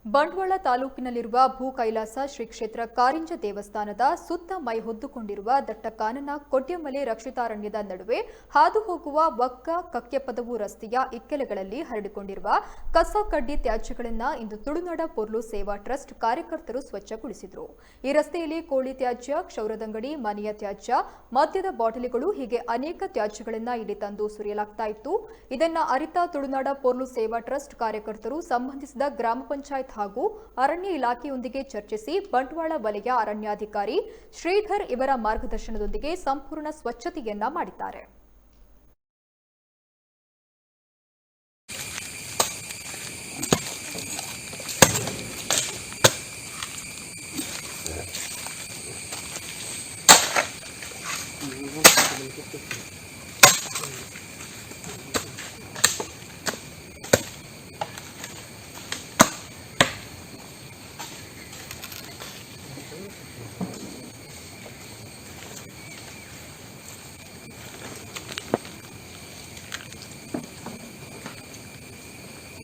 ಬಂಟ್ವಾಳ ತಾಲೂಕಿನಲ್ಲಿರುವ ಭೂ ಕೈಲಾಸ ಶ್ರೀ ಕ್ಷೇತ್ರ ಕಾರಿಂಜ ದೇವಸ್ಥಾನದ ಸುತ್ತ ಮೈ ಹೊದ್ದುಕೊಂಡಿರುವ ದಟ್ಟಕಾನನ ಕೊಡ್ಯಮಲೆ ರಕ್ಷಿತಾರಣ್ಯದ ನಡುವೆ ಹಾದು ಹೋಗುವ ವಕ್ಕ ಕಕ್ಕೆಪದವು ರಸ್ತೆಯ ಇಕ್ಕೆಲೆಗಳಲ್ಲಿ ಹರಡಿಕೊಂಡಿರುವ ಕಸ ಕಡ್ಡಿ ತ್ಯಾಜ್ಯಗಳನ್ನು ಇಂದು ತುಳುನಾಡ ಪೊರ್ಲು ಸೇವಾ ಟ್ರಸ್ಟ್ ಕಾರ್ಯಕರ್ತರು ಸ್ವಚ್ಛಗೊಳಿಸಿದರು. ಈ ರಸ್ತೆಯಲ್ಲಿ ಕೋಳಿ ತ್ಯಾಜ್ಯ, ಕ್ಷೌರದಂಗಡಿ, ಮನೆಯ ತ್ಯಾಜ್ಯ, ಮದ್ಯದ ಬಾಟಲಿಗಳು ಹೀಗೆ ಅನೇಕ ತ್ಯಾಜ್ಯಗಳನ್ನು ಇಲ್ಲಿ ತಂದು ಸುರಿಯಲಾಗ್ತಾ ಇತ್ತು. ಇದನ್ನ ಅರಿತ ತುಳುನಾಡ ಪೊರ್ಲು ಸೇವಾ ಟ್ರಸ್ಟ್ ಕಾರ್ಯಕರ್ತರು ಸಂಬಂಧಿಸಿದ ಗ್ರಾಮ ಪಂಚಾಯತ್ ಹಾಗೂ ಅರಣ್ಯ ಇಲಾಖೆಯೊಂದಿಗೆ ಚರ್ಚಿಸಿ ಬಂಟ್ವಾಳ ವಲಯ ಅರಣ್ಯಾಧಿಕಾರಿ ಶ್ರೀಧರ್ ಇವರ ಮಾರ್ಗದರ್ಶನದೊಂದಿಗೆ ಸಂಪೂರ್ಣ ಸ್ವಚ್ಛತೆಯನ್ನ ಮಾಡಿದ್ದಾರೆ.